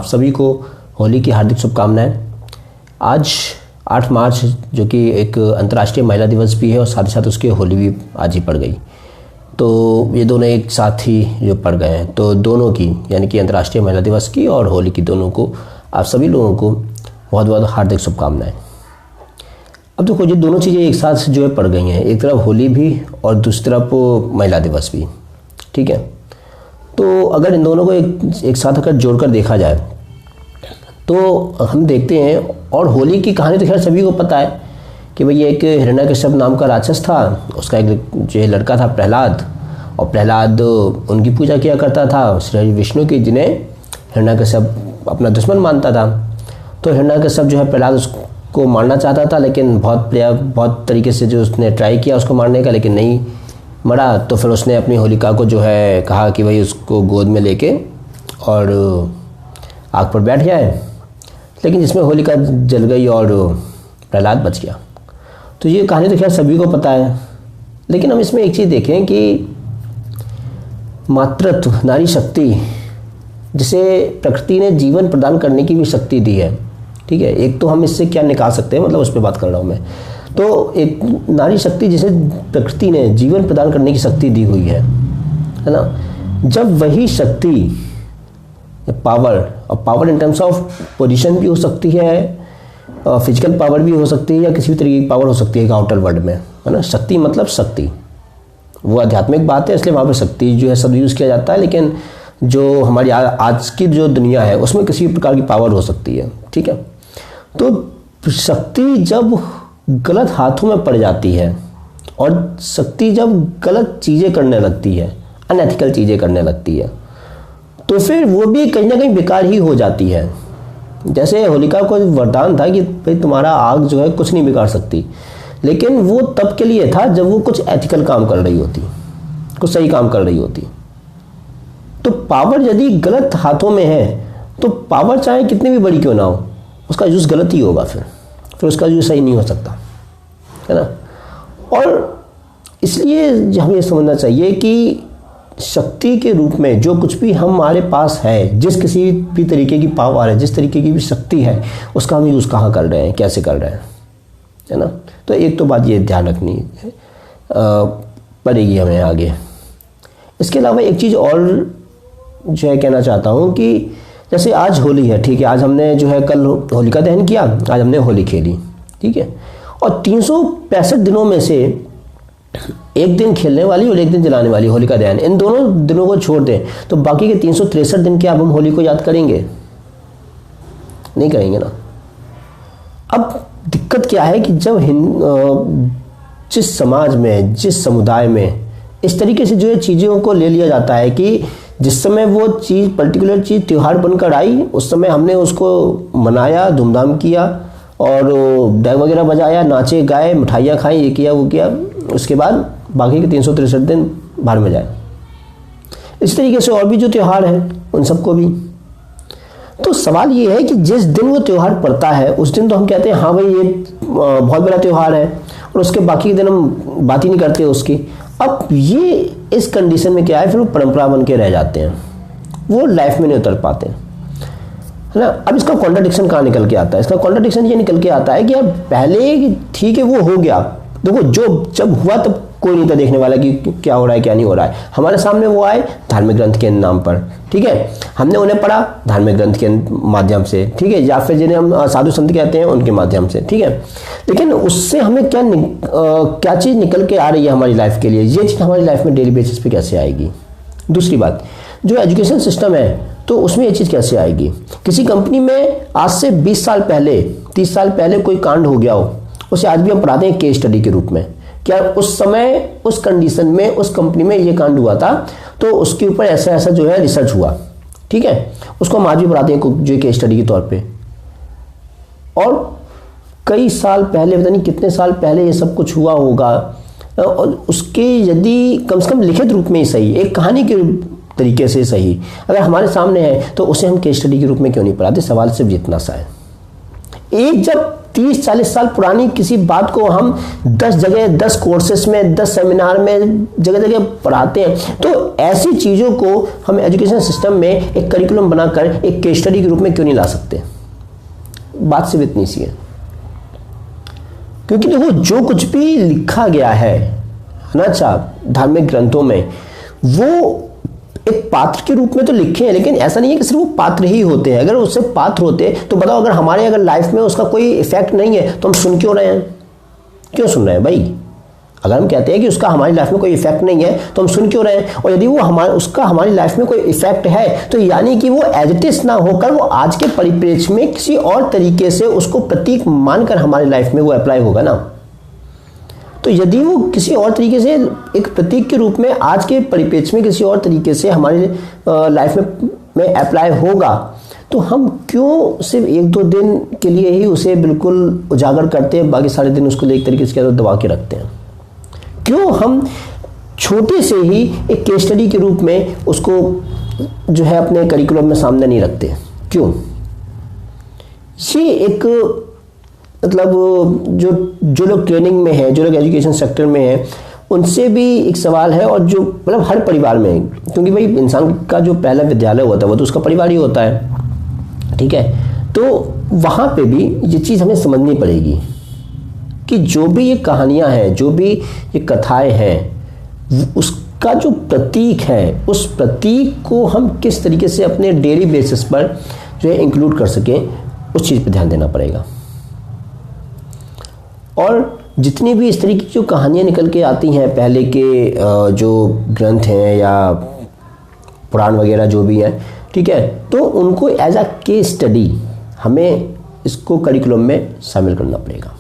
आप सभी को होली की हार्दिक शुभकामनाएं। आज 8 मार्च जो कि एक अंतर्राष्ट्रीय महिला दिवस भी है और साथ ही साथ उसकी होली भी आज ही पड़ गई, तो ये दोनों एक साथ ही जो पड़ गए हैं, तो दोनों की यानी कि अंतर्राष्ट्रीय महिला दिवस की और होली की दोनों को आप सभी लोगों को बहुत बहुत हार्दिक शुभकामनाएं। अब देखो ये दोनों चीज़ें एक साथ जो है पड़ गई हैं, एक तरफ होली भी और दूसरी तरफ महिला दिवस भी, ठीक है। तो अगर इन दोनों को एक साथ अगर जोड़कर देखा जाए तो हम देखते हैं, और होली की कहानी तो खैर सभी को पता है कि भाई एक हिरण्यकश्यप नाम का राक्षस था, उसका एक जो लड़का था प्रहलाद, और प्रहलाद उनकी पूजा किया करता था श्री विष्णु की, जिन्हें हिरण्यकश्यप अपना दुश्मन मानता था। तो हिरण्यकश्यप जो है प्रहलाद उसको मारना चाहता था, लेकिन बहुत तरीके से जो उसने ट्राई किया उसको मारने का, लेकिन नहीं मरा। तो फिर उसने अपनी होलिका को जो है कहा कि भाई उसको गोद में लेके और आग पर बैठ जाए, लेकिन जिसमें होलिका जल गई और प्रहलाद बच गया। तो ये कहानी तो खैर सभी को पता है, लेकिन हम इसमें एक चीज़ देखें कि मातृत्व, नारी शक्ति, जिसे प्रकृति ने जीवन प्रदान करने की भी शक्ति दी है, ठीक है। एक तो हम इससे क्या निकाल सकते हैं, मतलब उस पर बात कर रहा हूँ मैं। तो एक नारी शक्ति जिसे प्रकृति ने जीवन प्रदान करने की शक्ति दी हुई है ना, जब वही शक्ति पावर, और power in terms of position भी हो सकती है, फिजिकल पावर भी हो सकती है, या किसी भी तरीके की पावर हो सकती है आउटर वर्ल्ड में, है ना। शक्ति मतलब शक्ति, वो आध्यात्मिक बात है, इसलिए वहाँ पर शक्ति जो है सब यूज़ किया जाता है, लेकिन जो हमारी आज की जो दुनिया है उसमें किसी भी प्रकार की पावर हो सकती है, ठीक है। तो शक्ति जब गलत हाथों में पड़ जाती है, और शक्ति जब गलत चीज़ें करने लगती है, अनएथिकल चीज़ें करने लगती है, तो फिर वो भी कहीं ना कहीं बेकार ही हो जाती है। जैसे होलिका को वरदान था कि भाई तुम्हारा आग जो है कुछ नहीं बिगाड़ सकती, लेकिन वो तब के लिए था जब वो कुछ एथिकल काम कर रही होती, कुछ सही काम कर रही होती। तो पावर यदि गलत हाथों में है तो पावर चाहे कितनी भी बड़ी क्यों ना हो, उसका यूज़ गलत ही होगा, फिर उसका यूज़ सही नहीं हो सकता, है ना। और इसलिए हमें समझना चाहिए कि शक्ति के रूप में जो कुछ भी हमारे पास है, जिस किसी भी तरीके की पावर है, जिस तरीके की भी शक्ति है, उसका हम यूज़ कहाँ कर रहे हैं, कैसे कर रहे हैं, है ना। तो एक तो बात ये ध्यान रखनी पड़ेगी हमें आगे। इसके अलावा एक चीज़ और जो है कहना चाहता हूँ कि जैसे आज होली है, ठीक है, आज हमने जो है कल होलिका दहन किया, आज हमने होली खेली, ठीक है, और 365 दिनों में से एक दिन खेलने वाली और एक दिन जलाने वाली होलिका दहन, इन दोनों दिनों को छोड़ दें तो बाकी के 363 दिन क्या अब हम होली को याद करेंगे? नहीं करेंगे ना। अब दिक्कत क्या है कि जब जिस समाज में, जिस समुदाय में इस तरीके से जो है चीज़ों को ले लिया जाता है कि जिस समय वो चीज़, पर्टिकुलर चीज़ त्यौहार बनकर आई, उस समय हमने उसको मनाया, धूमधाम किया और डैग वगैरह बजाया, नाचे गाए, मिठाइयाँ खाई, ये किया वो किया, उसके बाद बाकी के 363 दिन बाहर में जाए। इस तरीके से और भी जो त्यौहार हैं उन सबको भी। तो सवाल ये है कि जिस दिन वो त्यौहार पड़ता है उस दिन तो हम कहते हैं हाँ भाई ये बहुत बड़ा त्यौहार है, और उसके बाकी के दिन हम बात ही नहीं करते उसकी। अब ये इस कंडीशन में क्या है, फिर वो परंपरा बन के रह जाते हैं, वो लाइफ में नहीं उतर पाते, है ना। अब इसका कॉन्ट्राडिक्शन कहाँ निकल के आता है? इसका कॉन्ट्राडिक्शन ये निकल के आता है कि यार पहले ठीक है वो हो गया, देखो जो जब हुआ तब कोई नहीं था देखने वाला कि क्या हो रहा है क्या नहीं हो रहा है। हमारे सामने वो आए धार्मिक ग्रंथ के नाम पर, ठीक है, हमने उन्हें पढ़ा धार्मिक ग्रंथ के माध्यम से, ठीक है, या फिर जिन्हें हम साधु संत कहते हैं उनके माध्यम से, ठीक है। लेकिन उससे हमें क्या चीज़ निकल के आ रही है हमारी लाइफ के लिए, ये चीज़ हमारी लाइफ में डेली बेसिस पे कैसे आएगी? दूसरी बात, जो एजुकेशन सिस्टम है तो उसमें ये चीज़ कैसे आएगी? किसी कंपनी में आज से 20 साल पहले, 30 साल पहले कोई कांड हो गया हो, उसे आज भी हम पढ़ाते हैं केस स्टडी के रूप में। क्या उस समय, उस कंडीशन में, उस कंपनी में ये कांड हुआ था तो उसके ऊपर ऐसा ऐसा जो है रिसर्च हुआ, ठीक है, उसको हम आज भी पढ़ाते हैं जो केस स्टडी के तौर पे। और कई साल पहले, पता नहीं कितने साल पहले ये सब कुछ हुआ होगा, और उसके यदि कम से कम लिखित रूप में ही सही, एक कहानी के तरीके से सही अगर हमारे सामने है तो उसे हम केस स्टडी के रूप में क्यों नहीं पढ़ाते? सवाल सिर्फ इतना सा है। एक जब 30-40 साल पुरानी किसी बात को हम 10 जगह, 10 कोर्सेस में, 10 सेमिनार में जगह जगह पढ़ाते हैं, तो ऐसी चीज़ों को हम एजुकेशन सिस्टम में एक करिकुलम बनाकर एक केस स्टडी के रूप में क्यों नहीं ला सकते? बात सिर्फ इतनी सी है, क्योंकि देखो जो कुछ भी लिखा गया है ना धार्मिक ग्रंथों में, वो एक पात्र के रूप में तो लिखे हैं, लेकिन ऐसा नहीं है कि सिर्फ वो पात्र ही होते हैं। अगर उससे पात्र होते तो बताओ, अगर हमारे लाइफ में उसका कोई इफेक्ट नहीं है तो हम सुन क्यों रहे हैं? क्यों सुन रहे हैं भाई? अगर हम कहते हैं कि उसका हमारी लाइफ में कोई इफेक्ट नहीं है तो हम सुन क्यों रहे हैं? और यदि वो उसका हमारी लाइफ में कोई इफेक्ट है तो यानी कि वो एज इट इज ना होकर वो आज के परिप्रेक्ष्य में किसी और तरीके से उसको प्रतीक मानकर हमारी लाइफ में वो अप्लाई होगा ना। तो यदि वो किसी और तरीके से एक प्रतीक के रूप में आज के परिप्रेक्ष्य में किसी और तरीके से हमारी लाइफ में अप्लाई होगा, तो हम क्यों सिर्फ 1-2 दिन के लिए ही उसे बिल्कुल उजागर करते हैं, बाकी सारे दिन उसको एक तरीके से दबा के रखते हैं? क्यों हम छोटे से ही एक केस स्टडी के रूप में उसको जो है अपने करिकुलम में सामने नहीं रखते? क्यों? ये एक मतलब जो लोग ट्रेनिंग में है, जो लोग एजुकेशन सेक्टर में है, उनसे भी एक सवाल है, और जो मतलब हर परिवार में, क्योंकि भाई इंसान का जो पहला विद्यालय होता है वो तो उसका परिवार ही होता है, ठीक है? तो वहाँ पे भी ये चीज़ हमें समझनी पड़ेगी कि जो भी ये कहानियाँ हैं, जो भी ये कथाएं हैं, उसका जो प्रतीक है, उस प्रतीक को हम किस तरीके से अपने डेली बेसिस पर जो है इंक्लूड कर सकें, उस चीज़ पर ध्यान देना पड़ेगा। और जितनी भी इस तरीके की जो कहानियाँ निकल के आती हैं पहले के जो ग्रंथ हैं या पुराण वगैरह जो भी हैं, ठीक है, तो उनको एज अ केस स्टडी हमें इसको करिकुलम में शामिल करना पड़ेगा।